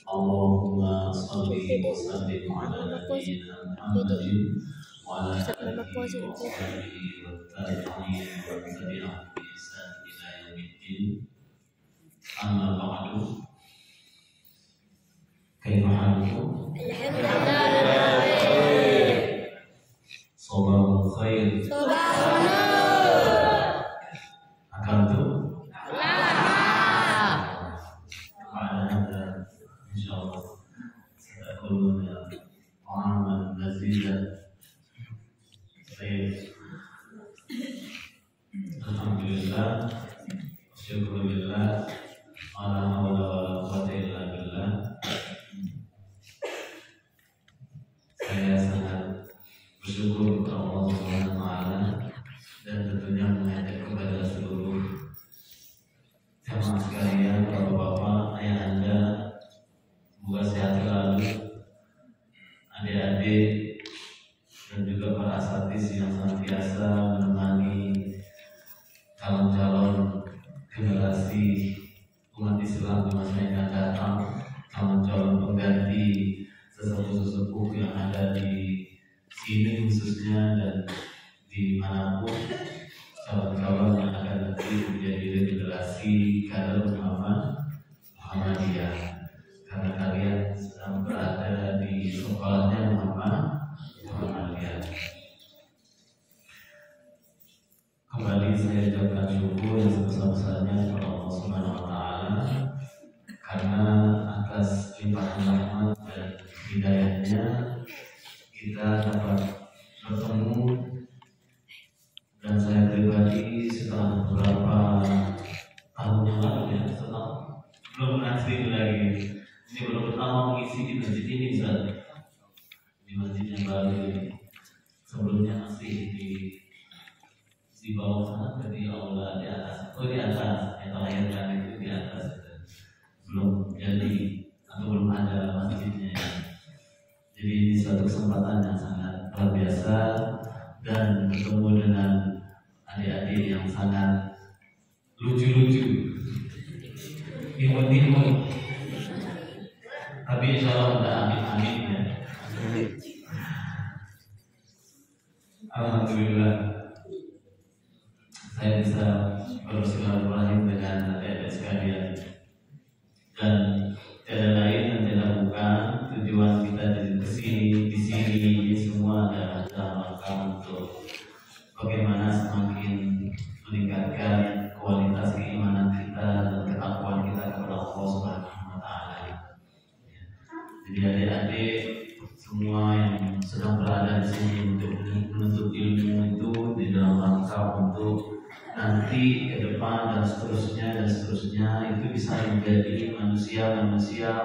Allahumma salli wa sallim ala nabiyyina Muhammadin wa ala alihi wa sahbihi wa tabi'in wa tabi'ahum bi ihsan ila yaumiddin. Amma ba'du. Kaifa halukum? Alhamdulillah. Sabahul khair. Sabahul nur. Akantu? Alhamdulillah, syukurillah, ala hawla wa la quwwata illa billah. Saya sangat bersyukur kepada Allah Subhanahu wa taala dan tentunya mengajak kepada seluruh jamaah sekalian, bapak-bapak, ayah anda, semoga sehat selalu, adik-adik dan juga para asatidz yang senantiasa menemani calon-calon generasi umat Islam di masa yang akan datang, calon-calon pengganti sesepuh-sesepuh yang ada di sini khususnya dan dimanapun, calon-calon yang akan nanti menjadi generasi kader Muhammadiyah, karena kalian sedang berada di sekolahnya Muhammadiyah. Kembali saya ucapkan syukur yang sebesar-besarnya kepada Allah Subhanahu wa taala karena atas limpahan rahmat dan hidayahnya kita dapat bertemu, dan saya pribadi setelah beberapa tahun yang lalu ya, setelah belum asli lagi, ini baru pertama mengisi di masjid ini, Ustaz, di masjid yang baru ini. Sebelumnya masih di bawah sana, di aula di atas, di atas yang melahirkan itu di atas, belum jadi atau belum ada masjidnya. Jadi ini suatu kesempatan yang sangat luar biasa dan bertemu dengan adik-adik yang sangat lucu-lucu, imut-imut, tapi insya Allah ada amin-amin ya. Alhamdulillah saya bisa bersilaturahim dengan adik-adik sekalian, dan tiada lain yang tidak bukan tujuan kita di sini semua adalah dalam rangka untuk bagaimana semakin meningkatkan kualitas keimanan kita dan ketakwaan kita kepada Allah Subhanahu wa taala. Jadi adik-adik semua yang sedang berada di sini untuk menuntut ilmu itu di dalam rangka untuk nanti ke depan dan seterusnya itu bisa menjadi manusia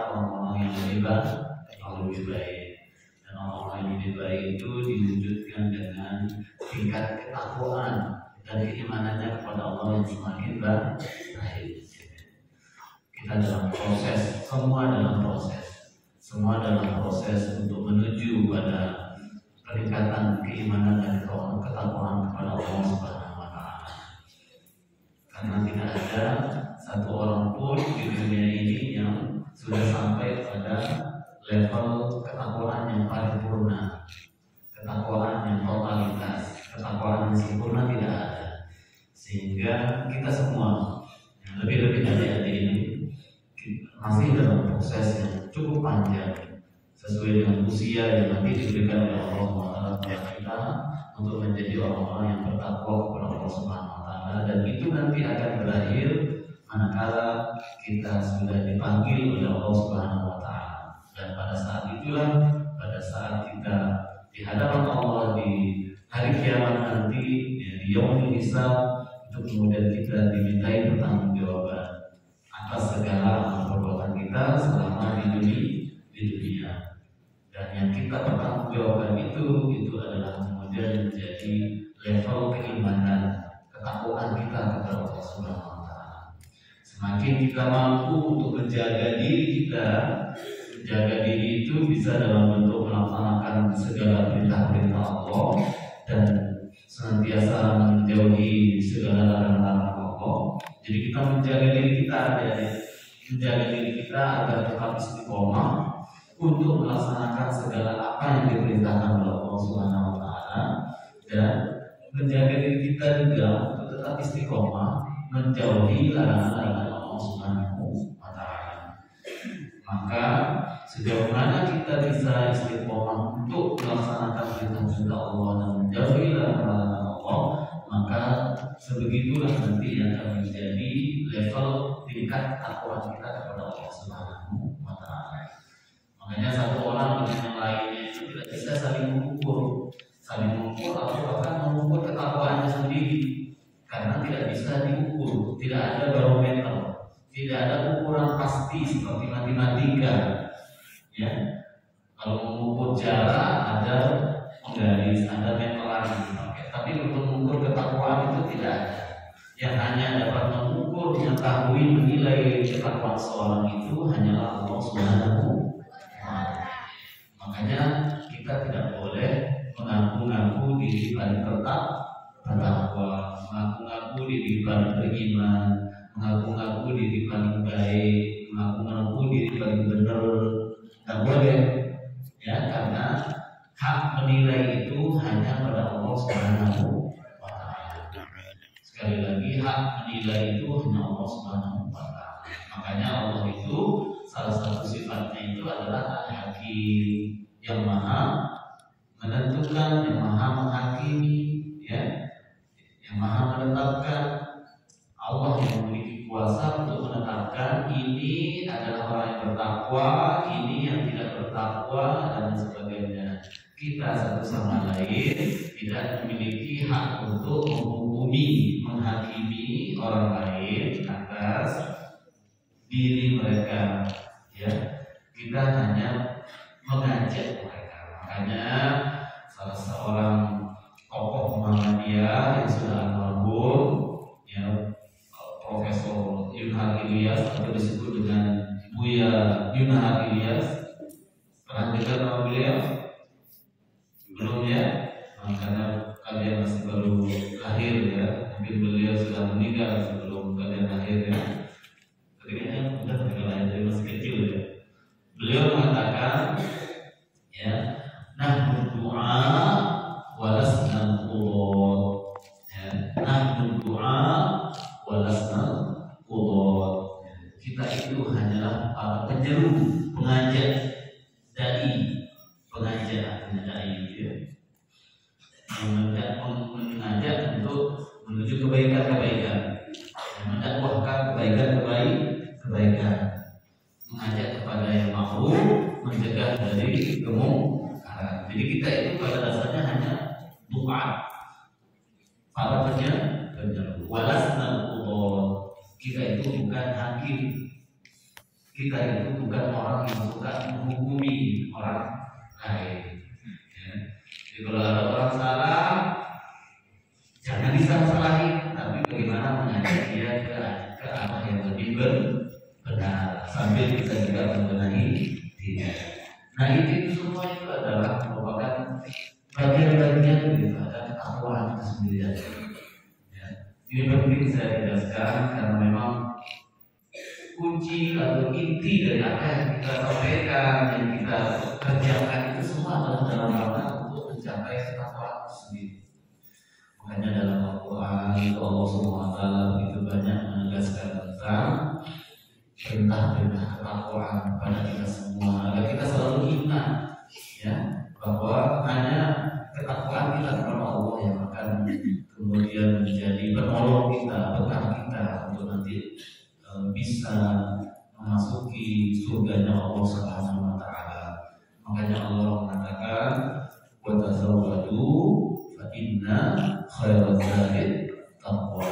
orang-orang yang lebih baik, dan orang-orang yang lebih baik itu diwujudkan dengan tingkat ketakwaan dan keimanannya kepada Allah yang semakin baik. Kita dalam proses, semua dalam proses untuk menuju pada peningkatan keimanan dan ketakwaan kepada Allah Subhanahu wa taala. Karena tidak ada satu orang pun di dunia ini yang sudah sampai pada level ketakwaan yang paripurna, ketakwaan yang totalitas, ketakwaan yang sempurna tidak ada. Sehingga kita semua, yang lebih-lebih adik-adik ini masih dalam proses yang cukup panjang sesuai dengan usia yang nanti diberikan oleh Allah SWT kepada kita untuk menjadi orang-orang yang bertakwa kepada Allah Subhanahu wa taala, dan itu nanti akan berakhir manakala kita sudah dipanggil oleh Allah Subhanahu wa taala. Dan pada saat itulah, pada saat kita di hadapan Allah di hari kiamat nanti, di yaumul hisab, itu kemudian kita dimintai pertanggungjawaban atas segala amal perbuatan kita selama di dunia. Dan yang kita pertanggungjawabkan itu adalah kemudian menjadi level keimanan, ketakwaan kita kepada Allah Subhanahu wa taala. Semakin kita mampu untuk menjaga diri kita, menjaga diri itu bisa dalam bentuk melaksanakan segala perintah-perintah Allah dan senantiasa menjauhi segala larangan Allah. Jadi kita menjaga diri kita, menjaga diri kita agar tetap istiqomah untuk melaksanakan segala apa yang diperintahkan oleh Allah Subhanahu wa taala, dan menjaga diri kita juga untuk tetap istiqomah menjauhi larangan-larangan Allah Subhanahu wa taala. Maka sejauh mana kita bisa istiqomah untuk melaksanakan perintah Allah dan menjauhi larangan Allah, maka sebegitulah nanti yang akan menjadi level tingkat takwa kita kepada Allah Subhanahu wa taala. Makanya satu orang dengan yang lainnya itu tidak bisa saling mengukur atau bahkan mengukur ketakwaannya sendiri, karena tidak bisa diukur, tidak ada barometer, tidak ada ukuran pasti seperti matematika. Ya, kalau mengukur jarak ada penggaris, ada meteran, tapi untuk mengukur ketakwaan itu tidak ada. Yang hanya dapat mengukur, mengetahui, menilai ketakwaan seorang itu hanyalah Allah Subhanahu wa taala. Makanya kita tidak boleh mengaku-ngaku diri paling bertakwa, mengaku-ngaku diri paling beriman, mengaku-ngaku diri paling baik, mengaku-ngaku diri paling benar. Tak boleh, ya, karena hak menilai itu hanya pada Allah Subhanahu wa taala. Sekali lagi, hak menilai itu hanya Allah Subhanahu wa taala. Makanya Allah itu salah satu sifatnya itu adalah Al-Hakim, yang maha menentukan, yang maha menghakimi, ya, yang maha menetapkan. Allah yang memiliki kuasa untuk menetapkan ini adalah orang yang bertakwa, ini yang tidak bertakwa, dan sebagainya. Kita satu sama lain tidak memiliki hak untuk menghukumi, menghakimi orang lain atas diri mereka. Ya, kita hanya mengajak mereka. Makanya salah seorang tokoh Muhammadiyah yang sudah almarhum, ya, Profesor Yunhar Ilyas, atau disebut dengan Buya Yunhar Ilyas. Pernah dengar nama beliau? Belum, ya? Karena kalian masih baru lahir, ya. Mungkin beliau sudah meninggal sebelum kalian lahir, ya. Ketika sudah lahir dari masih kecil, ya. Beliau mengatakan, ya, nahnu du'a walasna qudud. Ya, nahnu du'a walasna qudud. Kita itu hanyalah para penyeru, pengajak, dai, pengajak, dai, ya. Mengajak untuk menuju kebaikan-kebaikan, mendakwahkan kebaikan, mengajak kepada yang ma'ruf, mencegah dari kemungkaran. Jadi kita itu pada dasarnya hanya du'a, para penyeru. Walasna qudud. Kita itu bukan hakim, kita itu bukan orang yang suka menghukumi orang lain. Ya. Jadi kalau ada orang salah, jangan disalah-salahin, tapi bagaimana mengajak dia ke arah yang lebih benar, sambil kita juga membenahi diri. Nah, itu semua itu adalah merupakan bagian-bagian daripada ketakwaan itu sendiri. Ya. Ini penting saya jelaskan karena memang kunci atau inti dari apa yang kita sampaikan, yang kita kerjakan itu semua adalah dalam rangka untuk mencapai ketakwaan itu sendiri. Makanya dalam Al-Quran itu Allah SWT begitu banyak menegaskan tentang perintah-perintah ketakwaan kepada kita semua, agar kita selalu ingat, ya, bahwa hanya ketakwaan kita kepada Allah yang akan kemudian menjadi penolong kita, bekal kita untuk nanti bisa memasuki surganya Allah Subhanahu wa taala. Makanya Allah mengatakan, wa tazawwadu fa inna khairaz zadi taqwa.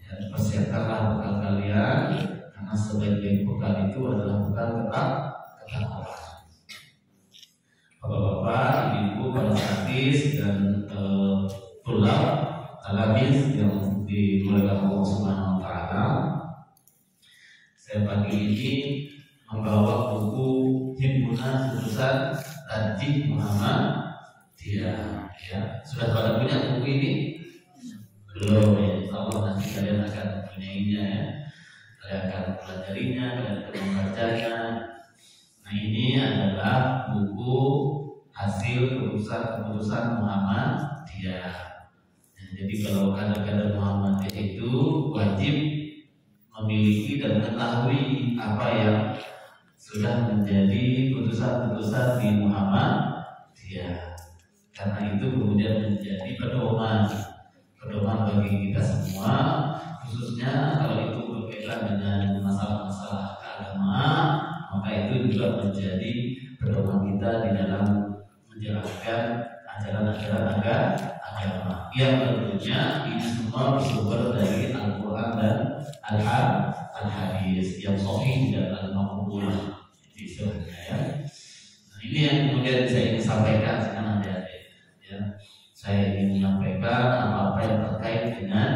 Ya, persiapkanlah bekal kalian karena sebaik-baik bekal itu adalah bekal ketakwaan. Bapak-bapak, ibu, para hadis dan tulab talabis yang dimuliakan Allah Subhanahu wa taala. Saya pagi ini membawa buku Himpunan Jurusan Tajik Muhammadiyah. Ya, sudah pada punya buku ini? Belum, ya. Insya Allah nanti kalian akan mempunyainya, ya. Kalian akan mempelajarinya, kalian akan membacanya. Nah, ini adalah buku hasil keputusan Muhammadiyah. Jadi kalau kader-kader Muhammadiyah itu wajib memiliki dan mengetahui apa yang sudah menjadi putusan-putusan di Muhammadiyah. Karena itu kemudian menjadi pedoman bagi kita semua, khususnya kalau itu berkaitan dengan masalah-masalah keagamaan, maka itu juga menjadi pedoman kita di dalam menjalankan ajaran-ajaran agama yang tentunya ini semua bersumber dari Al-Quran dan Al-Hadis yang sahih dan al-maqbulah istilahnya ya. Nah, ini yang kemudian saya ingin sampaikan sekarang adik-adik ya. Saya ingin menyampaikan apa-apa yang terkait dengan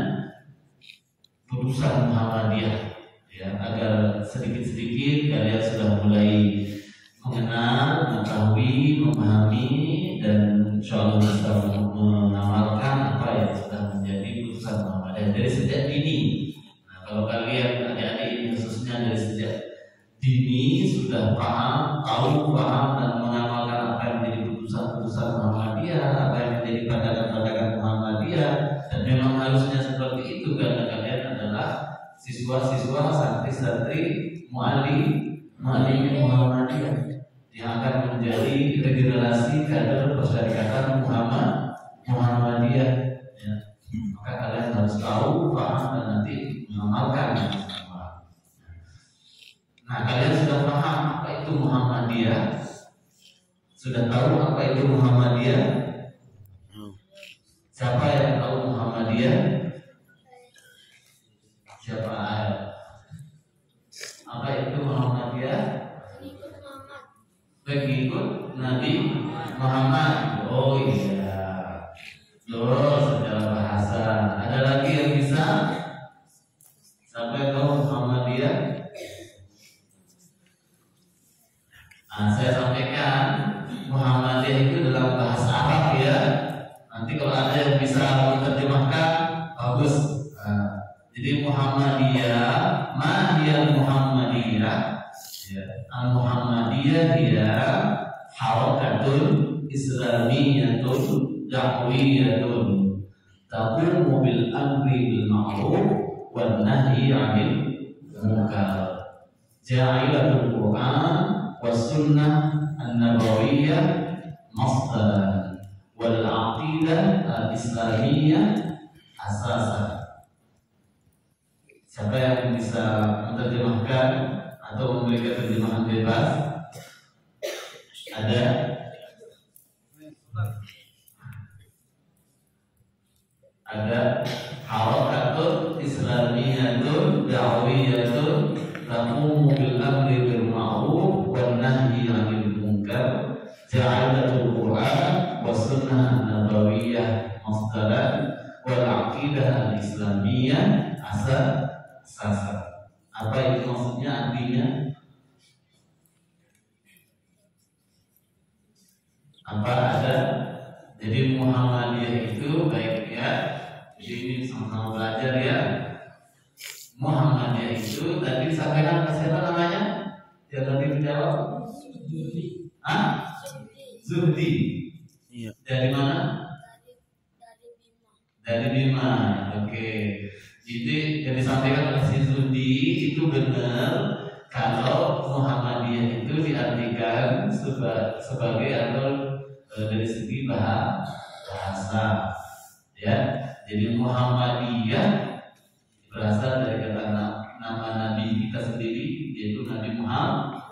putusan Muhammadiyah ya, agar sedikit-sedikit kalian sudah mulai mengenal, mengetahui, memahami dan insyaallah bisa mengamalkan apa yang sudah menjadi putusan Muhammadiyah dari sejak dini. Nah, kalau kalian adik-adik ini khususnya dari sejak dini sudah tahu, paham dan mengamalkan apa yang menjadi putusan-putusan Muhammadiyah, apa yang menjadi pandangan-pandangan Muhammadiyah, dan memang harusnya seperti itu karena kalian adalah siswa-siswa, santri-santri, muallim Muhammadiyah yang akan menjadi regenerasi kader persyarikatan Muhammadiyah ya. Maka kalian harus tahu, paham dan nanti mengamalkan semua. Nah, kalian sudah paham apa itu Muhammadiyah? Sudah tahu apa itu Muhammadiyah? Siapa yang tahu Muhammadiyah? Siapa? Apa itu Muhammadiyah? Pengikut Nabi Muhammad. Oh iya. Loh, secara bahasa. Ada lagi yang bisa? Siapa yang tahu Muhammadiyah? Saya sampaikan Muhammadiyah itu dalam bahasa Arab ya. Nanti kalau ada yang bisa menerjemahkan bagus. Jadi Muhammadiyah, mahiyal Muhammadiyah. Al-Muhammadiyah dia harakatun islamiyatun da'wiyatun taqumu bil amri bil ma'ruf wan nahyi 'anil munkar ja'ilatul Qur'an was sunnah an-nabawiyyah masdaran wal 'aqidah al-islamiyyah asasan. Siapa yang bisa menerjemahkan atau memberikan terjemahan bebas? Ada? Ada harakatun islamiyatun da'wiyatun taqumu bil amri bil ma'ruf wan nahyi 'anil munkar ja'alatul Qur'an was sunnah an-nabawiyyah masdaran wal 'aqidah al-islamiyyah asasan. Apa itu maksudnya, artinya? Apa ada? Jadi Muhammadiyah itu baik ya. Jadi ini sama-sama belajar ya. Muhammadiyah itu tadi disampaikan ke siapa namanya? Yang tadi menjawab? Zuhdi. Iya. Dari mana? Dari Bima. Oke. Jadi yang disampaikan oleh si Zuhdi itu benar kalau Muhammadiyah itu diartikan sebagai atau dari segi bahasa ya. Jadi Muhammadiyah berasal dari kata nama Nabi kita sendiri yaitu Nabi Muhammad.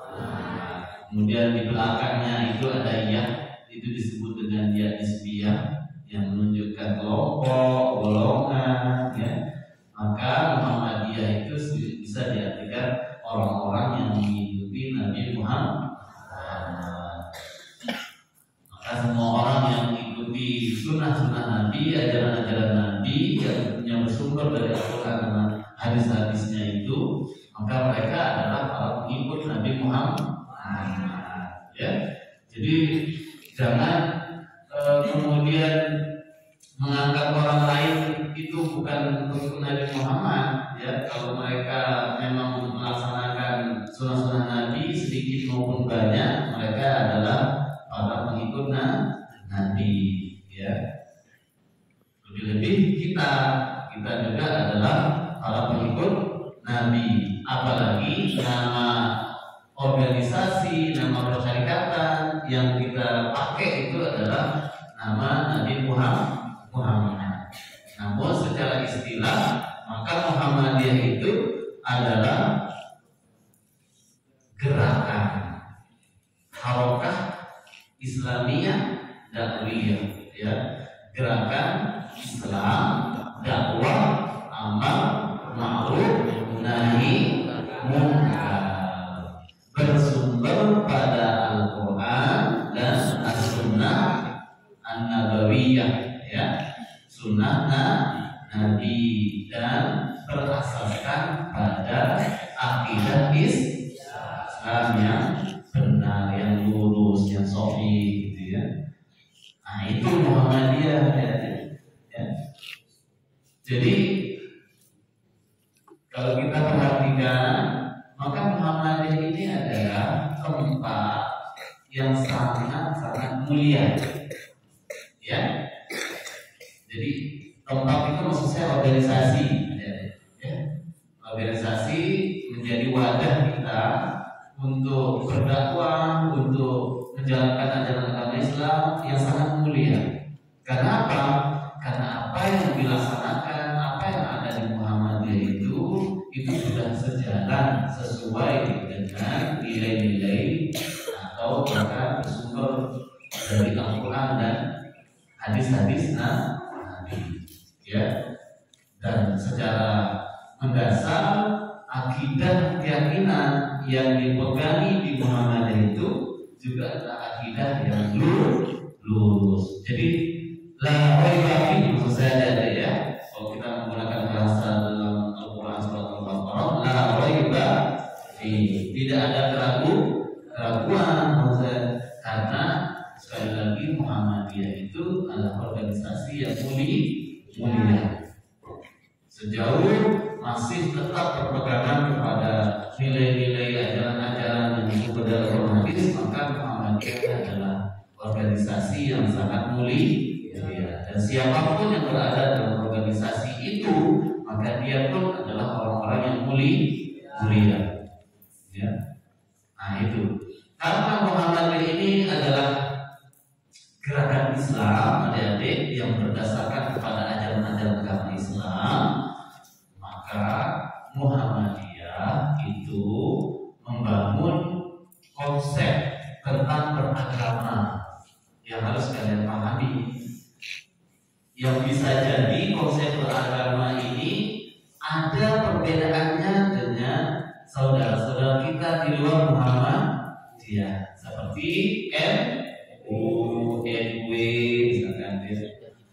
Kemudian di belakangnya itu ada ya, itu disebut dengan ya nisbiyah yang menunjukkan kelompok, golongan ya. Maka Muhammadiyah itu bisa diartikan orang-orang yang mengikuti Nabi Muhammad. Maka semua orang yang mengikuti sunnah-sunnah Nabi, ajaran-ajaran Nabi yang bersumber dari Al-Quran dan hadis-hadisnya itu, maka mereka adalah para pengikut Nabi Muhammad. Ya, jadi jangan kemudian menganggap orang lain itu bukan pengikut Nabi Muhammad ya. Kalau mereka memang Nabi sedikit maupun banyak, mereka adalah para pengikut Nabi, ya. Lebih-lebih kita juga adalah para pengikut Nabi. Apalagi nama organisasi, nama persyarikatan yang kita pakai itu adalah nama Nabi Muhammad. Namun secara istilah, maka Muhammadiyah itu adalah gerakan harokah Islamiyah dakwiyah, ya, gerakan Islam dakwah amal ma'ruf nahi munkar, bersumber pada Al-Quran dan As-Sunnah An-Nabawiyah, ya, sunnah Nabi, dan berasaskan pada akidah Islam yang benar, yang lurus, yang sahih, gitu ya. Nah, itu Muhammadiyah, ya. Jadi kalau kita perhatikan, maka Muhammadiyah ini adalah tempat yang sangat mulia, ya. Jadi tempat itu maksud saya organisasi, ya. Organisasi menjadi wadah kita untuk berdakwah, untuk menjalankan ajaran agama Islam yang sangat mulia. Karena apa? Karena apa yang dilaksanakan, apa yang ada di Muhammadiyah itu sudah sejalan, sesuai dengan nilai-nilai atau bahkan bersumber dari Al-Quran dan hadis-hadis Nabi, ya. Dan secara mendasar akidah keyakinan yang dipegangi di Muhammadiyah itu juga adalah akidah yang lurus. Jadi la raiba fi, maksud saya ada, ya. Kalau kita menggunakan bahasa dalam Al-Quran surat Al-Baqarah, la raiba fi, tidak ada keraguan, maksud, karena sekali lagi Muhammadiyah itu adalah organisasi yang mulia. Sejauh masih tetap berpegangan kepada nilai-nilai ajaran-ajaran yang disebut dalam hadis, maka Muhammadiyah adalah organisasi yang sangat mulia, ya. Dan siapapun yang berada dalam organisasi itu, maka dia pun adalah orang-orang yang mulia, ya. Nah, itu karena Muhammadiyah ini adalah gerakan Islam, adik-adik, yang berdasarkan kepada ajaran-ajaran agama Islam, maka Muhammadiyah itu membangun konsep tentang beragama yang harus kalian pahami. Yang bisa jadi konsep beragama ini ada perbedaannya dengan saudara-saudara kita di luar Muhammadiyah, seperti NU, NW, misalkan.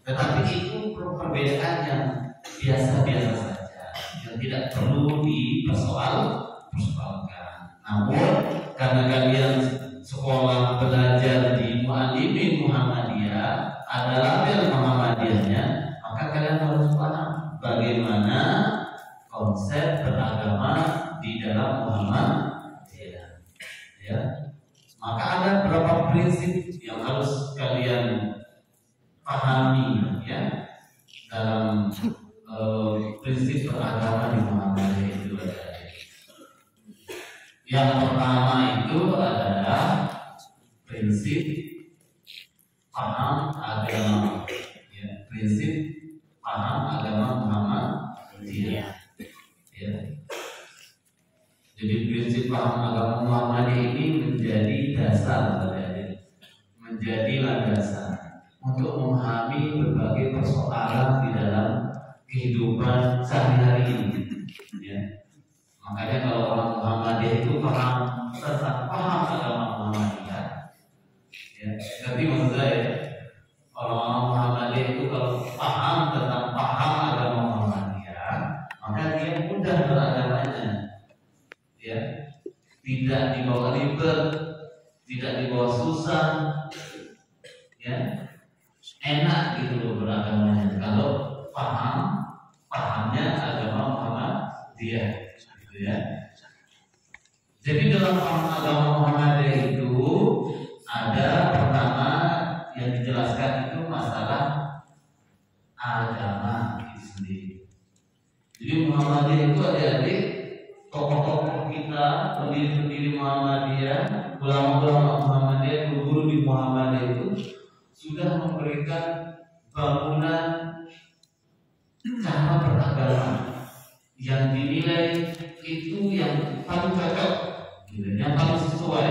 Tetapi itu perbedaan yang biasa-biasa saja, yang tidak perlu dipersoalkan. Namun karena kalian sekolah belajar di Muallimin Muhammadiyah, ada label Muhammadiyahnya, maka kalian harus paham bagaimana konsep beragama di dalam Muhammadiyah, ya. Maka ada beberapa prinsip yang harus kalian pahami, ya, dalam prinsip beragama di Muhammadiyah itu ada. Yang pertama itu adalah prinsip paham agama, ya, prinsip paham agama Muhammadiyah, ya. Jadi prinsip paham agama Muhammadiyah ini menjadi dasar, menjadi landasan untuk memahami berbagai persoalan di dalam kehidupan sehari-hari ini, ya. Makanya kalau orang Muhammadiyah itu paham tentang paham agama Muhammadiyah, ya, ngerti maksud saya? Orang-orang Muhammadiyah itu kalau paham tentang paham agama Muhammadiyah, maka dia mudah beragamanya, ya. Tidak dibawa ribet, tidak dibawa susah, ya. Enak gitu loh beragamanya kalau pahamnya agama Muhammadiyah, gitu ya. Jadi dalam agama Muhammadiyah itu ada pertama yang dijelaskan itu masalah agama itu sendiri. Jadi Muhammadiyah itu adik-adik, tokoh-tokoh kita, pendiri-pendiri Muhammadiyah, ulama-ulama Muhammadiyah, guru-guru di Muhammadiyah itu sudah memberikan bangunan cara beragama yang dinilai itu yang paling cocok, yang paling sesuai,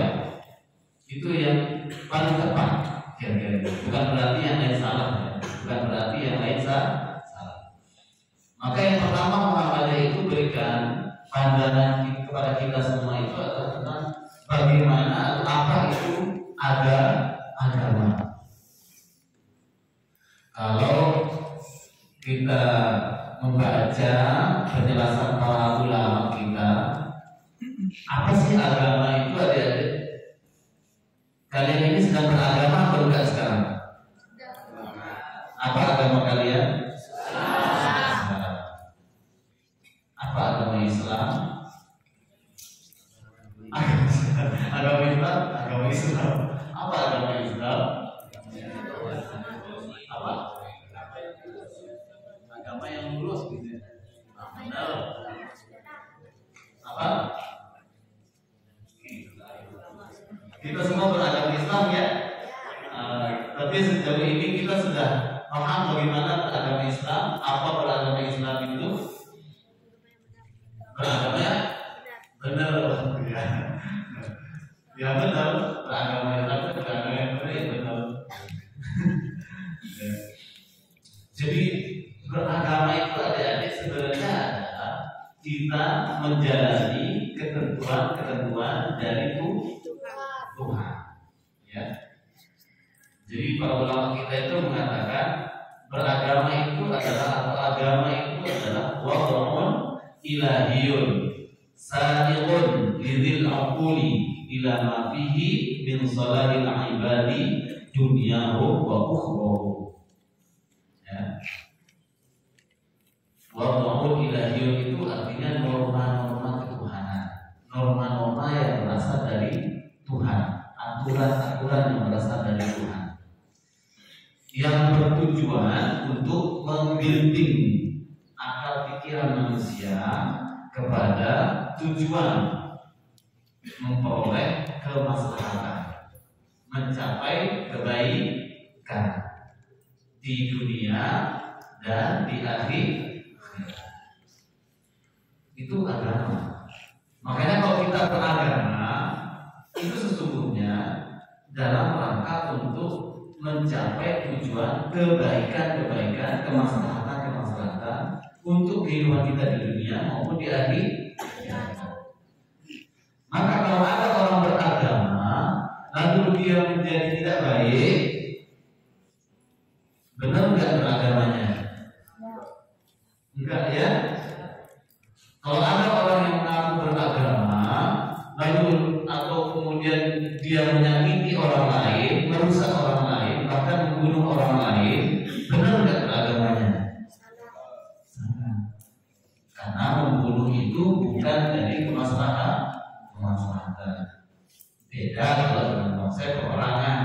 itu yang paling tepat. Bukan berarti yang lain salah, ya. Bukan berarti yang lain salah. Maka yang pertama Muhammadiyah itu berikan pandangan kepada kita semua itu adalah tentang bagaimana atau apa itu agama. Kalau kita membaca penjelasan para ulama kita, apa sih agama itu adik-adik? Kalian ini sedang beragama atau enggak sekarang? Apa agama kalian? Apa agama Islam? Agama Islam. Apa agama Islam? Apa? Agama yang lurus gitu ya. Benar. Apa? Kita semua beragama Islam ya. Tapi sejauh ini kita sudah paham bagaimana beragama Islam. Apa beragama Islam itu? Beragama benar ya. Ya benar, beragama Islam itu beragama yang benar. Jadi beragama itu adik-adik sebenarnya adalah kita menjalani ketentuan dari Tuhan. Ya. Jadi para ulama kita itu mengatakan beragama itu adalah atau agama itu adalah wad'un ilahiyun sadiqun lidzil aquli ila ma fihi min salahil ibadi dunyahu wa ukhrahu. Ya. Wad'un ilahiyun itu artinya norma-norma ketuhanan, norma-norma yang berasal dari Tuhan, aturan-aturan yang berasal dari Tuhan, yang bertujuan untuk membimbing akal pikiran manusia kepada tujuan memperoleh kemaslahatan, mencapai kebaikan di dunia dan di akhir. Itu agama. Makanya kalau kita beragama itu sesungguhnya dalam rangka untuk mencapai tujuan kebaikan, kemaslahatan untuk kehidupan kita di dunia maupun di akhir. Maka kalau ada orang beragama lalu dia menjadi tidak baik, benar enggak beragamanya? Enggak ya? Kalau ada orang yang mengaku beragama lalu atau kemudian dia menyakiti orang lain, merusak orang lain, bahkan membunuh orang lain, benar enggak beragamanya? Salah. Karena membunuh itu bukan dari kemaslahatan. Beda kalau dengan konsep peperangan,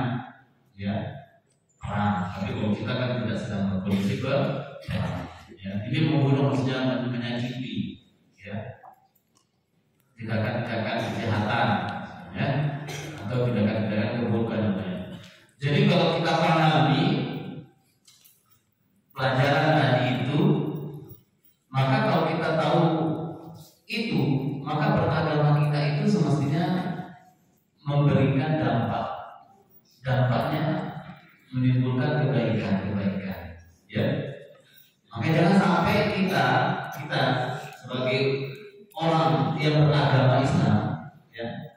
ya perang. Tapi kalau kita kan tidak sedang berpolitik perang. Ya, ini membunuh maksudnya menyakiti, ya tindakan-tindakan kejahatan, ya atau tindakan-tindakan keburukan namanya. Jadi kalau kita pahami pelajaran tadi itu, maka kalau kita tahu itu, maka beragama kita itu semestinya memberikan dampaknya menimbulkan kebaikan, ya. Maka jangan sampai kita sebagai orang yang beragama Islam, ya.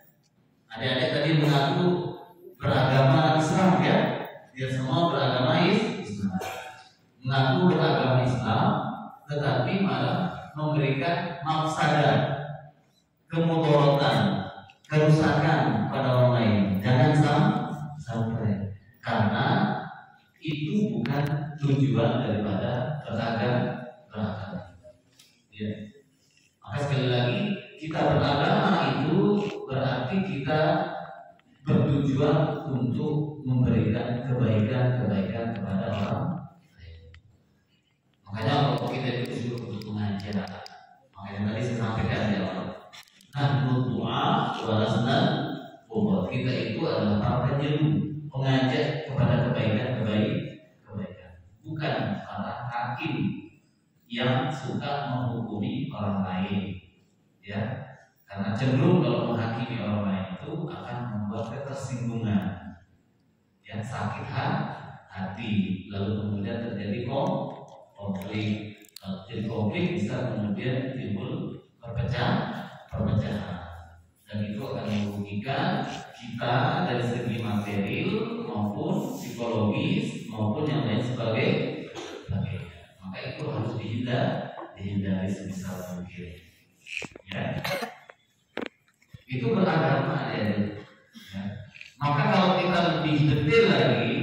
Adik-adik tadi mengaku beragama Islam, ya. Dia semua beragama Islam, mengaku beragama Islam, tetapi malah memberikan mafsadat, kemudaratan, kerusakan pada orang lain. Jangan sampai, karena itu bukan tujuan daripada beragama. Ya. Maka sekali lagi kita beragama itu bertujuan untuk memberikan kebaikan kepada orang lain. Makanya kalau kita itu disuruh untuk mengajar, makanya tadi saya sampaikan di awal. Nah, doa walasna umur kita itu adalah para penyeru, pengajak kepada kebaikan, bukan para hakim yang suka menghukumi orang lain, ya. Karena cenderung kalau menghakimi orang lain itu akan membuat ketersinggungan, ya, sakit hati, lalu kemudian terjadi konflik. Jadi konflik bisa kemudian timbul perpecahan, dan itu akan merugikan kita dari segi material maupun psikologis maupun yang lain sebagainya. Maka itu harus dihindari sebisa mungkin, ya. Itu beragama, ya. Maka kalau kita lebih detail lagi,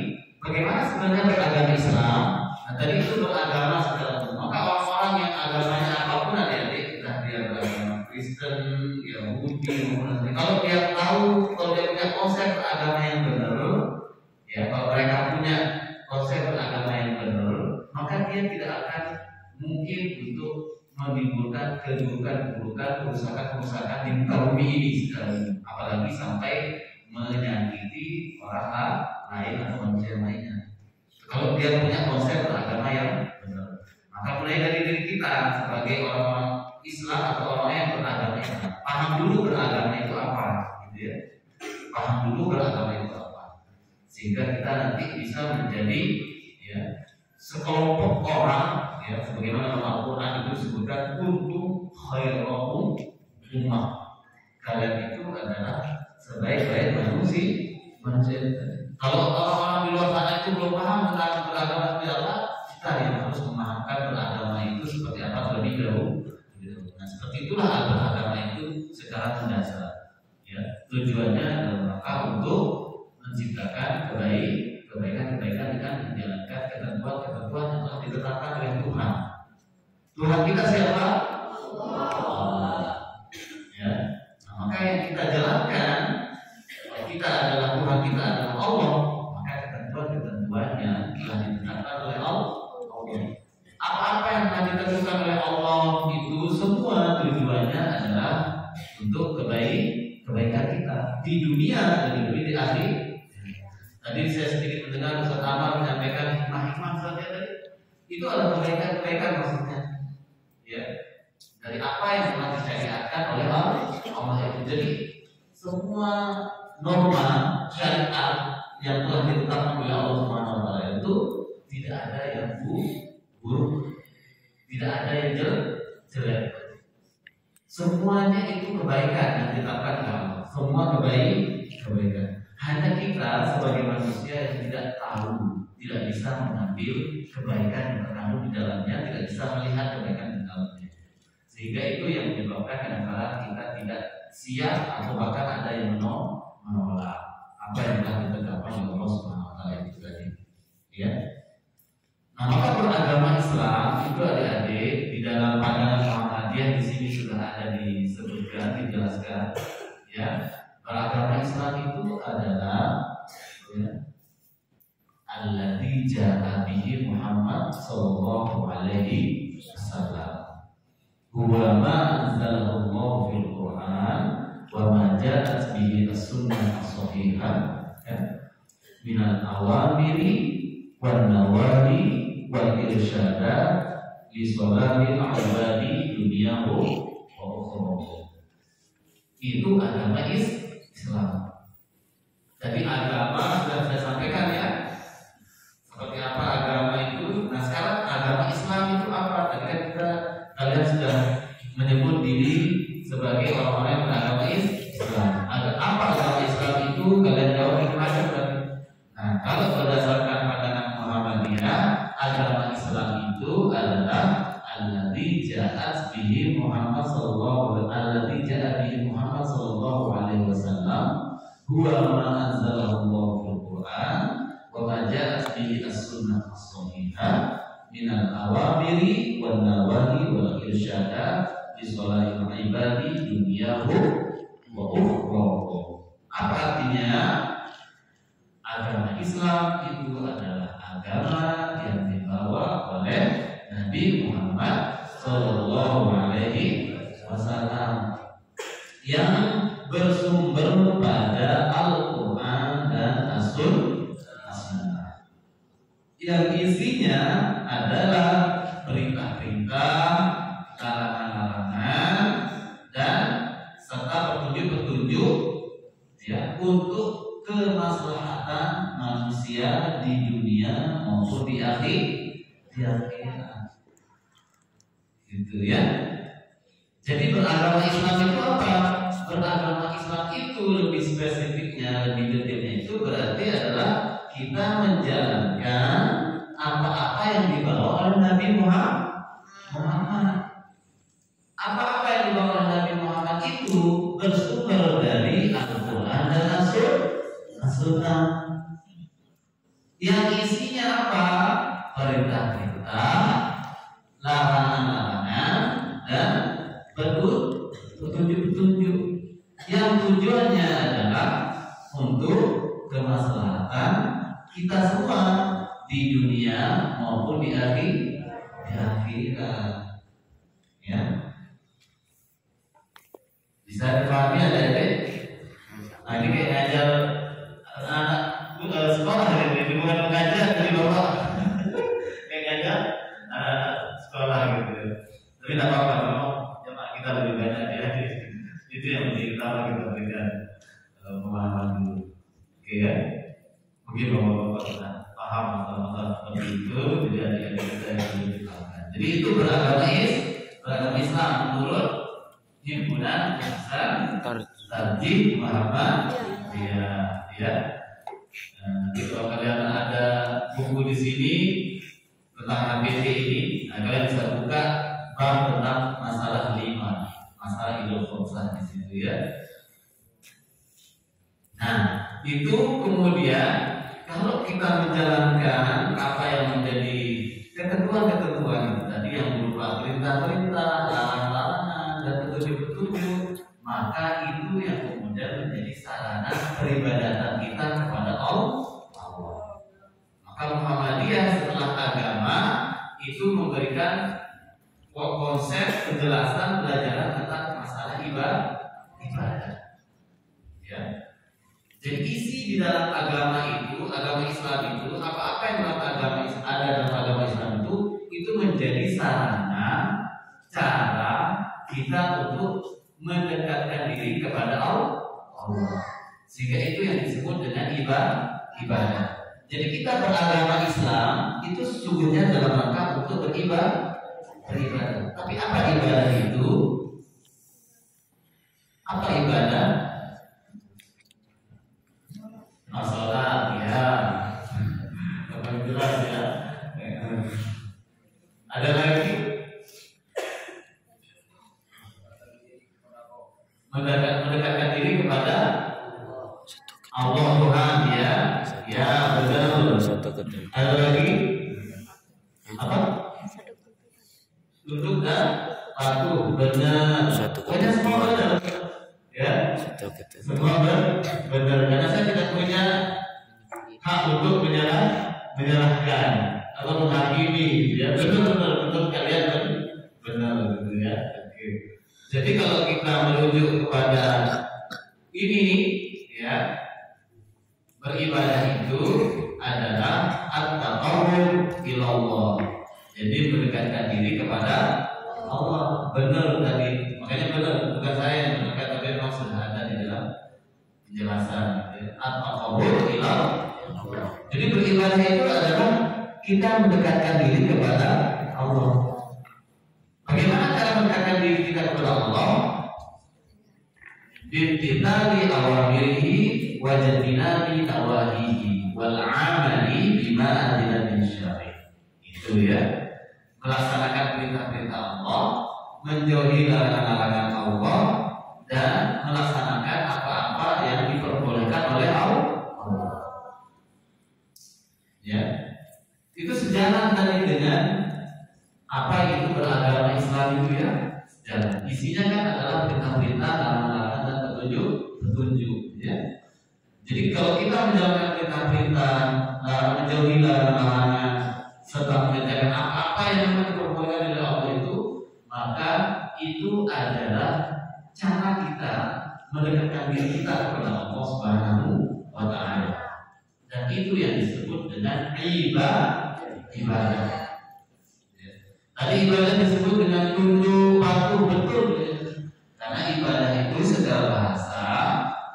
bagaimana sebenarnya beragama Islam? Nah, tadi itu beragama secara umum. Maka orang-orang yang agamanya apapun, adik-adik, entah dia beragama Kristen, Yahudi, kalau dia tahu, kalau dia punya konsep beragama yang benar, ya, kalau mereka punya konsep beragama yang benar, maka dia tidak akan mungkin untuk menimbulkan keburukan, kerusakan di muka bumi ini sekarang, apalagi sampai menyakiti orang lain atau manusia lainnya. Kalau dia punya konsep beragama yang benar, maka mulai dari diri kita sebagai orang-orang Islam atau orang yang beragama Islam, paham dulu beragama itu apa, gitu ya. Paham dulu beragama itu apa, sehingga kita nanti bisa menjadi, ya, sekelompok orang, ya, sebagaimana dalam Al-Quran itu disebutkan kuntum khairum ummah, kalian itu adalah sebaik-baik manusia. Kalau orang-orang di luar sana itu belum paham tentang beragama seperti apa, kita yang harus memahamkan beragama itu seperti apa terlebih dahulu. Nah, seperti itulah beragama itu secara mendasar, ya. Tujuannya dalam rangka untuk menciptakan kebaikan dengan menjalankan ketentuan yang telah ditetapkan oleh Tuhan. Tuhan kita siapa? Allah. Ya. Nah, maka yang kita jalankan, kalau kita adalah Tuhan kita adalah Allah, maka ketentuan-ketentuannya telah ditetapkan oleh Allah. Apa-apa yang telah ditentukan oleh Allah itu semua tujuannya adalah untuk kebaikan kita di dunia dan di akhir. Tadi saya sedikit mendengar Ustaz Amar menyampaikan hikmah saja tadi. Itu adalah kebaikan maksudnya, ya, dari apa yang telah disyariatkan oleh Allah itu. Jadi semua norma syariat yang telah ditetapkan oleh Allah Subhanahu wa taala itu tidak ada yang buruk, tidak ada yang jelek. Semuanya itu kebaikan yang ditetapkan oleh Allah. Semua kebaikan. Hanya kita sebagai manusia yang tidak tahu, tidak bisa mengambil kebaikan yang terkandung di dalamnya, tidak bisa melihat kebaikan di dalamnya. Sehingga itu yang menyebabkan kadang-kadang kita tidak siap atau bahkan ada yang menolak apa yang telah ditetapkan oleh Allah Subhanahu wa taala itu tadi. Ya. Nah, maka beragama Islam itu adik-adik di dalam pandangan Muhammadiyah di sini sudah ada disebutkan, dijelaskan, ya. Beragama Islam itu adalah, ya, alladzi ja'a bihi Muhammad sallallahu alaihi wasallam. Huwa ma anzalahu Allah fil Qur'an wa ma ja'at bihi as-sunnah as-sahihah, ya, minal awamiri wan nawahi wal irsyadat li salahil ibadi dunyahu wa ukhrahu. Itu agama Islam. Jadi agama sudah saya sampaikan, ya. Seperti apa agama itu? Nah, sekarang agama Islam itu apa? Tadi kan kalian sudah menyebut diri sebagai orang-orang yang beragama Islam. Apa agama Islam itu? Kalian jawab macam-macam berarti. Nah, kalau berdasarkan pandangan Muhammadiyah, agama Islam itu adalah alladzi ja'at bihi Muhammad sallallahu alaihi wasallam huwa ma anzalahu Allah fil Qur'an wa ma ja'at bihi as-sunnah as-sahihah minal awamiri wan nawahi wal irsyadat li salahil ibadi dunyahu wa ukhrahu. Apa artinya? Agama Islam itu adalah agama yang dibawa oleh Nabi Muhammad Sallallahu Alaihi Wasallam yang bersumber pada Al-Quran dan As-Sunnah, yang isinya adalah perintah-perintah, larangan-larangan, dan serta petunjuk-petunjuk ya untuk kemaslahatan manusia di dunia maupun di akhirat. Gitu ya. Jadi beragama Islam itu apa? Beragama Islam itu lebih spesifiknya, lebih detailnya itu berarti adalah kita menjalankan apa-apa yang dibawa oleh Nabi Muhammad. Apa-apa yang dibawa oleh Nabi Muhammad itu bersumber dari Al-Quran dan As-Sunnah. Yang isinya apa? Perintah-perintah, larangan-larangan, dan petunjuk-petunjuk yang tujuannya adalah untuk kemaslahatan kita semua di dunia maupun di akhirat. Ya. Bisa dipahami ada ini? Nah, ini kayak ngajar anak sekolah ini bukan mengajar dari bapak. Kayak ngajar sekolah gitu. Tapi tidak apa-apa, memang jemaah kita lebih banyak ya. Itu yang penting utama kita berikan pemahaman dulu. Oke ya. Mungkin bapak-bapak sudah paham masalah-masalah seperti itu, jadi adik-adik kita yang perlu dipahami. Jadi itu beragama Islam menurut himpunan Ihsan Tarjih Muhammadiyah. Ya. Kalau kalian ada buku di sini tentang HPT ini, nah, kalian bisa buka bab tentang masalah 5, masalah idul khomsah di situ ya. Nah, itu kemudian kalau kita menjalankan apa yang menjadi ketentuan-ketentuan itu tadi yang berupa perintah-perintah, larangan-larangan, dan petunjuk-petunjuk, maka itu yang kemudian menjadi sarana peribadatan kita kepada Allah. Maka Muhammadiyah setelah agama itu memberikan konsep penjelasan pelajaran tentang masalah ibadah. Ya. Jadi isi di dalam agama Islam itu apa-apa yang ada dalam agama Islam itu menjadi sarana cara kita untuk mendekatkan diri kepada Allah. Sehingga itu yang disebut dengan ibadah. Jadi kita beragama Islam itu sesungguhnya dalam rangka untuk beribadah. Tapi apa ibadah itu? Apa ibadah? Salat ya. Jelas ya. Ada lagi? Mendekatkan diri kepada Allah Tuhan ya. Ya benar. Ada lagi? Apa? Duduk dan patuh benar. Pokoknya semua benar. Ya. Semua benar. Karena saya tidak punya hak untuk menyalahkan atau menghakimi. Ya benar menurut kalian benar gitu ya. Oke. Jadi kalau kita merujuk kepada ini ya, beribadah itu adalah at-taqarrub ila Allah. Jadi mendekatkan diri kepada Allah. Benar tadi, makanya benar, bukan saya yang mendekat, tapi memang sudah ada di dalam penjelasan at-taqarrub ila Allah. Jadi beribadah itu adalah kita mendekatkan diri kepada Allah. Bagaimana cara mendekatkan diri kita kepada Allah? Bimtithali awamirihi wa jtinabi nawahihi wal amali bima adina min syar'i. Itu ya, melaksanakan perintah-perintah Allah, menjauhi larangan-larangan Allah, dan melaksanakan apa-apa yang diperbolehkan oleh Allah. Ya, itu sejalan tadi dengan apa itu beragama Islam itu ya. Sejalan. Isinya kan adalah perintah-perintah, larangan-larangan, dan petunjuk, ya. Jadi kalau kita menjalankan perintah-perintah, menjauhi larangan, serta mengerjakan apa-apa yang memang diperbolehkan oleh Allah itu, maka itu adalah cara kita mendekatkan diri kita kepada Allah Subhanahu wa Ta'ala. Dan itu yang disebut dengan ibadah. Tadi ibadah disebut dengan tunduk, patuh, betul ya. Karena ibadah itu secara bahasa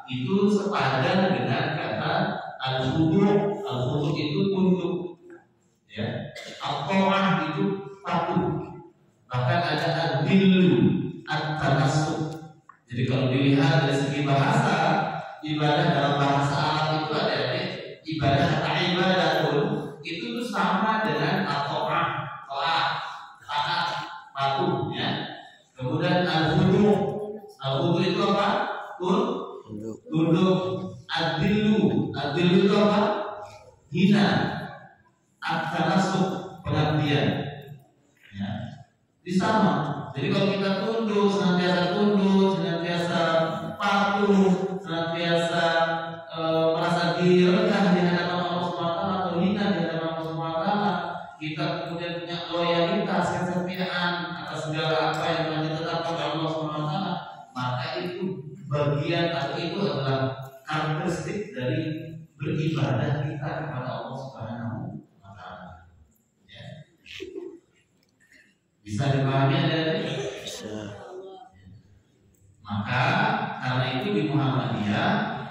itu sepadan dengan kata al-khudu'. Al-khudu' itu tunduk, ya. Al-qa'ah itu patuh. Bahkan ada ad-dillu, at-tanassuk. Jadi kalau dilihat dari segi bahasa, ibadah dalam bahasa Arab itu ada ibadah ta'ibadatun, itu tuh sama dengan al-qa'ah, taat, patuh, ya. Kemudian al-khudu' itu apa? Tunduk. Ad-dillu itu apa? Hina. At-tanassuk, pengabdian, ya. Di sama. Jadi kalau kita tunduk, senantiasa patuh, senantiasa merasa diri rendah di hadapan Allah SWT atau hina di hadapan Allah SWT, kita kemudian punya loyalitas, kesetiaan atas segala apa yang telah ditetapkan oleh Allah SWT, maka itu bagian atau itu adalah karakteristik dari beribadah kita kepada Allah Subhanahu wa Ta'ala. Ya. Bisa dipahami ada? Bisa. Maka karena itu di Muhammadiyah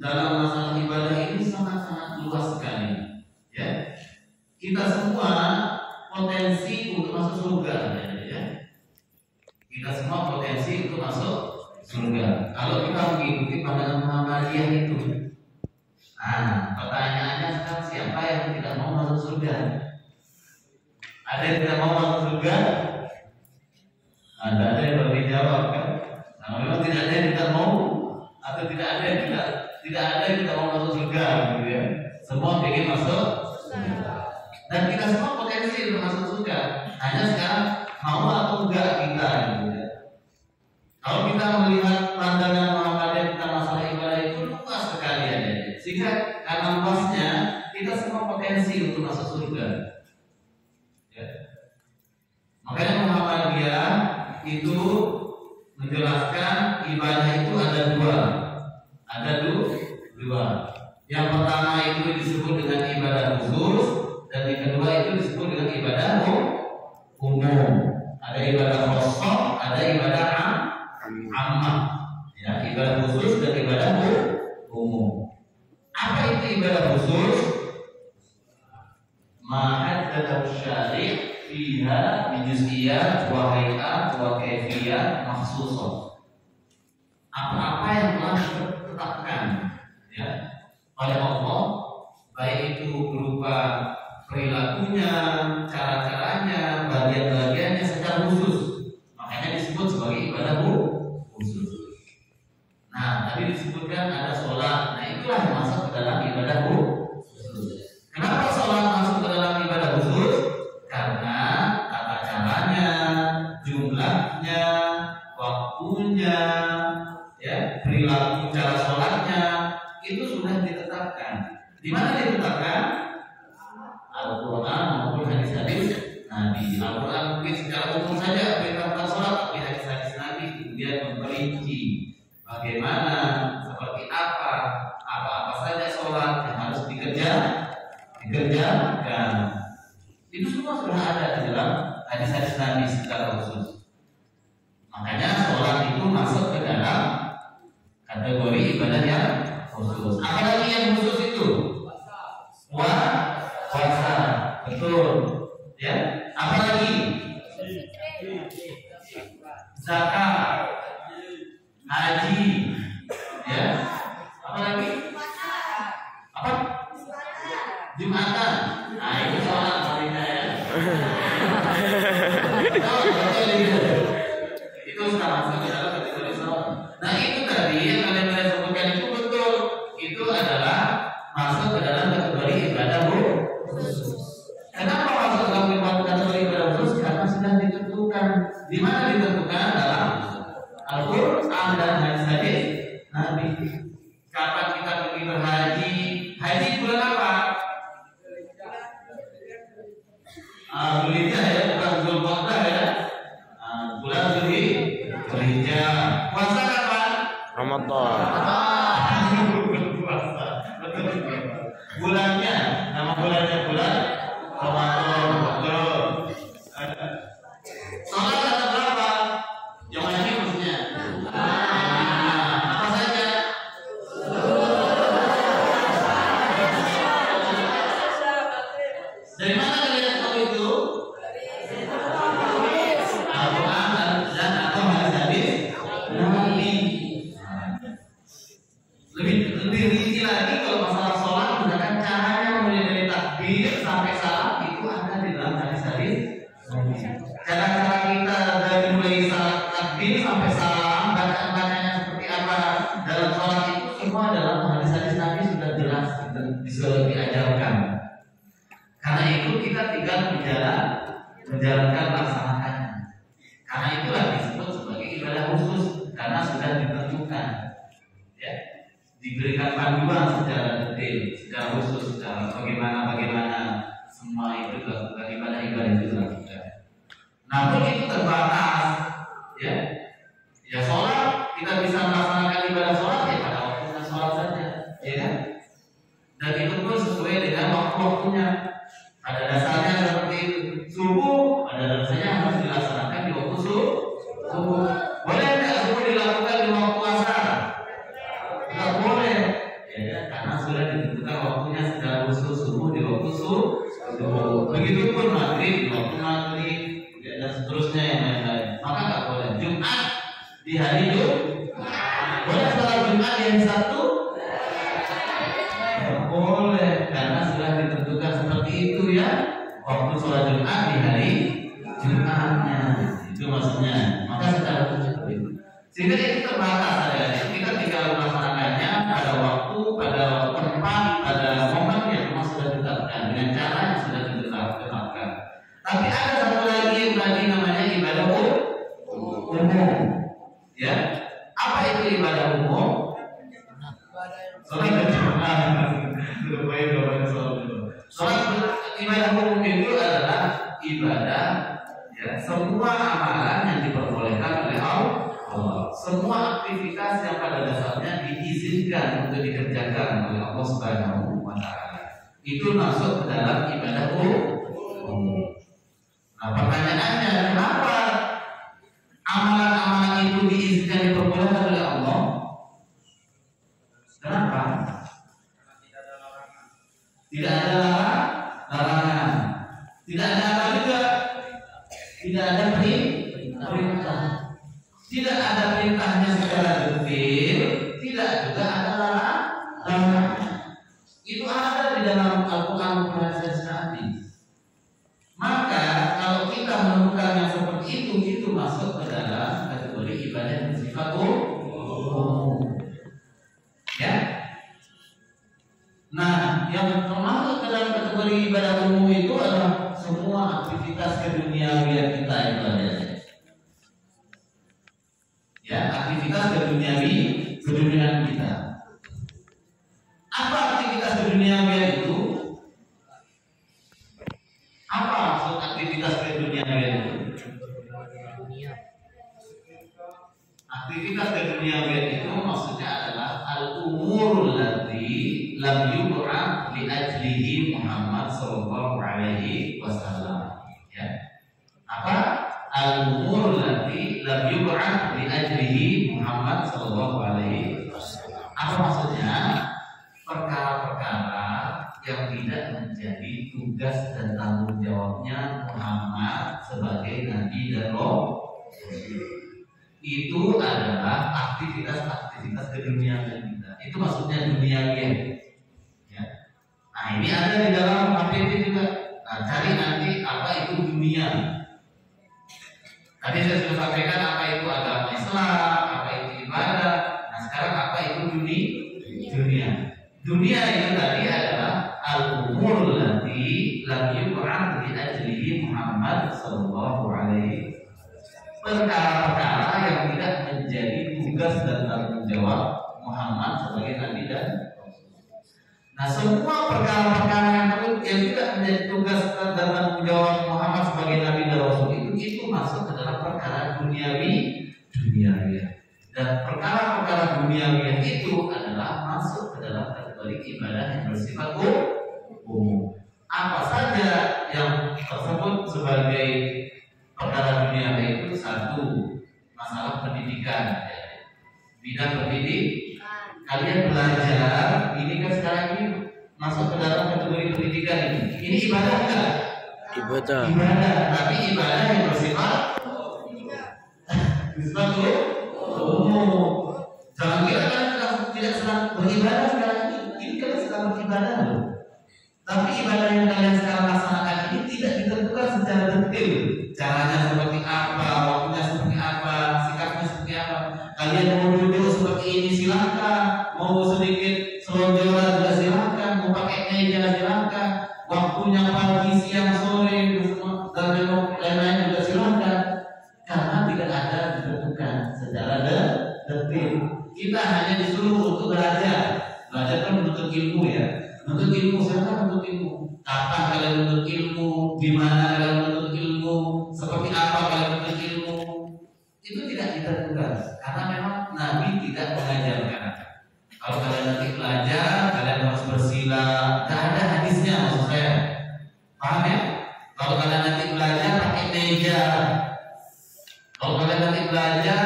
dalam masalah ibadah ini sangat-sangat luas sekali. Ya. Kita semua potensi untuk masuk surga, ya. Kita semua potensi untuk masuk surga. Kalau kita mengikuti pandangan Muhammadiyah itu, pertanyaannya sekarang siapa yang tidak mau masuk surga? Ada yang tidak mau masuk surga? Ada yang berani jawab kan? Nah, memang tidak ada yang tidak mau, atau tidak ada yang tidak mau masuk surga, gitu ya. Semua ingin masuk surga. Dan kita semua potensi untuk masuk surga. Hanya sekarang mau atau enggak kita, gitu ya. Kalau kita melihat pandangan Muhammadiyah tentang masalah ibadah itu luas sekali ya. Sehingga karena luasnya kita semua potensi untuk masuk surga. Ya. Makanya Muhammadiyah itu menjelaskan ibadah itu ada dua. Yang pertama itu disebut dengan ibadah khusus, dan yang kedua itu disebut dengan ibadah umum. Ada ibadah khusus, ada ibadah ammah. Ya, ibadah khusus dan ibadah umum. Apa itu ibadah khusus? Ma'adadahu syari' fiha bijuz'iyat wa hay'at wa kaifiyat makhsusah. Apa-apa yang telah ditetapkan, ya, oleh Allah, baik itu berupa perilakunya, cara-caranya, bagian-bagiannya secara khusus, makanya disebut sebagai ibadah khusus. Nah, tadi disebutkan ada sholat. Nah, itulah yang masuk ke dalam ibadah khusus. Kenapa sholat masuk ke dalam ibadah khusus? Karena tata caranya, jumlahnya, waktunya, ya, perilaku cara sholatnya itu sudah ditetapkan. Di mana ditetapkan? Al-Quran maupun hadis-hadis Nabi. Al-Quran mungkin secara umum saja perintahkan sholat, tapi hadis-hadis Nabi kemudian memperinci bagaimana, seperti apa saja sholat yang harus dikerjakan. Itu semua sudah ada di dalam hadis-hadis Nabi secara khusus. Makanya sholat itu masuk ke dalam kategori ibadah yang khusus. Apalagi yang khusus itu? Puasa, betul. Ya. Apalagi? Zakat, haji, ya. Apalagi? Apa? Jumatan. Nah, itu sholat maksudnya, ya. Itu sudah masuk ke dalam kategori sholat. Nah, itu tadi yang kalian sebutkan itu betul. Itu adalah masuk ke dalam kategori ibadah khusus. Kenapa masuk dalam kategori ibadah khusus? Karena sudah ditentukan. Di mana ditentukan? Dalam kapan kita pergi berhaji. Haji bulan apa? Zulhijjah ya, bukan Zulqa'dah ya. Bulan Zulhijjah. Puasa kapan? Ramadan. Puasa. Bulannya, nama bulannya bulan Ramadan. Betul. Sholat ada berapa? Yang ini maksudnya. Apa saja? Dari mana kalian tahu itu? Al-Quran dan atau hadis Nabi. Lebih rinci lagi kalau masalah sholat, menggunakan caranya mulai dari takbir sampai salam itu ada di dalam hadis-hadis. Cara-cara kita dari mulai salat takbir sampai salam, bacaan-bacanya seperti apa dalam sholat itu semua dalam hadis-hadis Nabi sudah jelas dan bisa diajarkan. Karena itu kita tinggal menjalankan laksanakannya. Karena itulah disebut sebagai ibadah khusus karena sudah ditentukan, ya, diberikan panduan secara detail, secara khusus, secara bagaimana semua itu dilakukan ibadah itu dilakukan. Namun itu terbatas, ya. Ya sholat kita bisa melaksanakan ibadah sholat ya pada waktunya sholat saja, ya kan? Dan itu pun sesuai dengan waktu-waktunya. Pada dasarnya seperti itu. Subuh pada dasarnya harus dilaksanakan di waktu subuh. Boleh nggak subuh dilakukan di waktu asar? Nggak boleh, ya, karena sudah ditentukan waktunya secara khusus. Subuh di waktu subuh. Begitupun maghrib di waktu maghrib, ya, dan seterusnya yang lain-lain. Maka nggak boleh. Jumat di hari Jumat. Boleh sholat Jumat di hari Sabtu? Boleh, karena sudah ditentukan seperti itu ya. Waktu sholat Jumat di hari Jumatnya, itu maksudnya. Maka secara khusus itu. Sehingga itu terbatas ya. Kita tinggal melaksanakannya pada waktu, pada tempat, pada momen yang memang sudah ditetapkan dengan cara yang sudah ditetapkan. Tapi ada satu lagi yang tadi namanya ibadah umum. Ya, apa itu ibadah umum? Sholat berjamaah. Sholat ibadah umum itu adalah ibadah, ya, semua amalan yang diperbolehkan oleh Allah, semua aktivitas yang pada dasarnya diizinkan untuk dikerjakan oleh Allah Subhanahu wa Ta'ala, itu masuk ke dalam ibadah umum. Nah, pertanyaannya, kenapa amalan-amalan itu diizinkan diperbolehkan oleh Allah? Kenapa? Tidak ada larangan, tidak ada apa juga, tidak ada perintah, tidak ada perintahnya secara detail, tidak juga ada larangan. Itu ada di dalam Al-Quran dan hadis Nabi. Maka kalau kita menemukan yang seperti itu masuk ke dalam kategori ibadah yang bersifat umum. Ya. Nah, yang termasuk ke dalam kategori ibadah umum itu adalah semua aktivitas keduniawian kita itu ada. Ya, aktivitas keduniawian kita. Apa aktivitas keduniawian itu? Apa maksud aktivitas keduniawian itu? Aktivitas keduniawian itu maksudnya adalah al-umurul lati lam yuqra li ajlihi Muhammad sallallahu alaihi wasallam. Ya. Apa? Al-umurul lati lam yuqra li ajlihi Muhammad sallallahu alaihi wasallam. Apa maksudnya? Perkara-perkara yang tidak menjadi tugas dan tanggung jawabnya Muhammad sebagai nabi dan rasul. Itu adalah aktivitas keduniawian kita. Itu maksudnya duniawian. Ya. Nah, ini ada di dalam APT juga. Nah, cari nanti apa itu dunia. Tadi saya sudah sampaikan apa itu agama Islam, apa itu ibadah. Nah, sekarang apa itu dunia. Dunia itu tadi adalah al-umur lati lam yuqra li ajlihi Muhammad sallallahu alaihi wasallam. Perkara-perkara yang tidak menjadi tugas dan tanggung jawab Muhammad sebagai nabi dan Nah, semua perkara-perkara yang tidak menjadi tugas dan tanggung jawab Muhammad sebagai Nabi dan Rasul itu masuk ke dalam perkara duniawi. Dan perkara-perkara duniawi itu adalah masuk ke dalam kategori ibadah yang bersifat umum. Apa saja yang tersebut sebagai perkara duniawi itu, satu, masalah pendidikan, bidang pendidikan. Kalian belajar, ini kan sekarang ini masuk ke dalam kategori pendidikan ini. Ini ibadah enggak? Ibadah. Tapi ibadah yang bersifat umum. Jangan kira kalian tidak sedang beribadah sekarang ini. Ini kalian sedang beribadah loh. Tapi ibadah yang kalian sekarang laksanakan ini tidak ditentukan secara detail. Caranya seperti apa, waktunya seperti apa, sikapnya seperti apa. Kalian mau duduk seperti ini silakan, mau sedikit selonjoran juga silakan, mau pakai meja silakan, waktunya pagi, siang, sore, dan lain-lain juga silakan. Karena tidak ada ditentukan secara detail. Kita hanya disuruh untuk belajar kan menuntut ilmu ya. Menuntut ilmu, siapa menuntut ilmu? Kapan kalian menuntut ilmu? Di mana kalian menuntut ilmu? Seperti apa kalian menuntut ilmu? Itu tidak ditentukan. Karena memang Nabi tidak mengajarkan. Kalau kalian nanti belajar, kalian harus bersila. Tidak ada hadisnya maksud saya. Paham ya? Kalau kalian nanti belajar pakai meja. Kalau kalian nanti belajar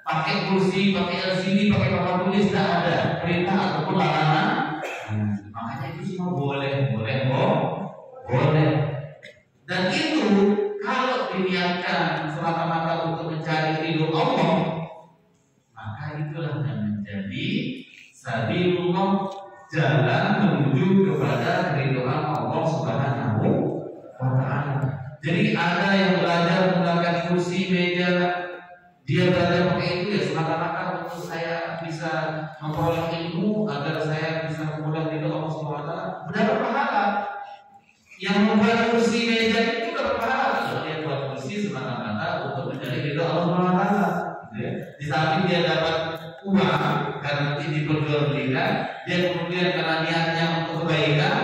pakai kursi, pakai LCD, pakai papan tulis, tidak ada perintah ataupun larangan. Makanya itu semua boleh. Dan itu kalau diniatkan semata-mata untuk mencari ridho Allah, maka itulah yang menjadi sabilullah, jalan menuju kepada keridhaan Allah Subhanahu wa Ta'ala. Jadi ada yang belajar menggunakan kursi, meja, dia belajar pakai itu ya semata-mata untuk saya bisa memperoleh ilmu agar saya bisa memperoleh ridho Allah Subhanahu wa Ta'ala. Mendapat pahala. Yang membuat kursi, meja itu dapat pahala. Kalau dia buat kursi semata-mata untuk mencari ridho Allah Subhanahu wa Ta'ala. Di samping dia dapat uang karena nanti diperjualbelikan, dia kemudian karena niatnya untuk kebaikan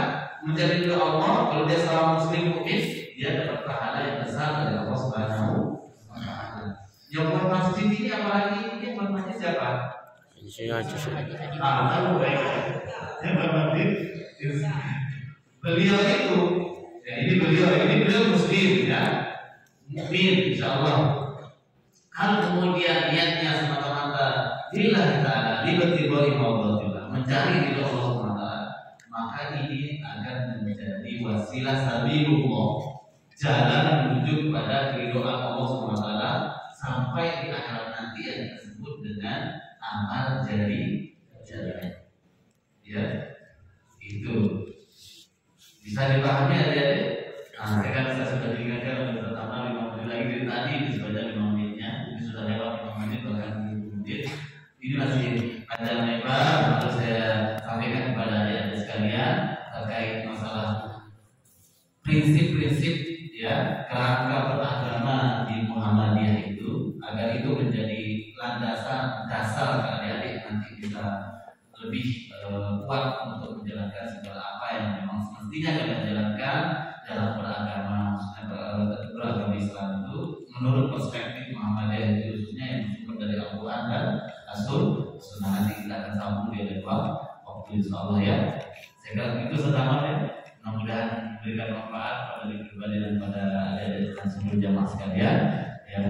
mencari ridho Allah. Kalau dia seorang muslim mukmin, dia dapat pahala yang besar dari Allah Subhanahu wa Ta'ala. Yang buat masjid ini apalagi ini buat masjid siapa? Saya aja. Tahu baik. Yang buat masjid beliau itu, ya ini beliau muslim ya, mukmin insyaallah. Kalau kemudian niatnya semata-mata lillahi ta'ala, libatillahi mawdatillah, mencari ridho Allah Subhanahu wa Ta'ala, maka ini akan menjadi wasilah sabilullah, jalan menuju pada keridhaan Allah Subhanahu wa Ta'ala sampai di akhirat nanti yang disebut dengan amal jari. Ya, itu bisa dipahami adik-adik. Nah, saya kan sudah diingatkan oleh pertama 5 menit lagi dari tadi sebanyak 5 menitnya. Ini sudah lewat 5 menit bahkan 10 menit. Ini masih panjang lebar. Harus saya sampaikan kepada adik-adik sekalian terkait masalah prinsip-prinsip ya kerangka beragama di Muhammadiyah itu, agar itu menjadi landasan dasar adik-adik nanti bisa lebih kuat untuk menjalankan segala apa yang memang semestinya kalian jalankan dalam beragama, beragama Islam itu menurut perspektif Muhammadiyah itu, khususnya yang bersumber dari Al-Quran dan As-Sunnah. Nanti kita akan sambung di lain waktu insyaallah ya. Saya kira itu pertama ya. Mudah-mudahan memberikan manfaat pada diri pribadi dan pada adik-adik dan seluruh jamaah sekalian ya.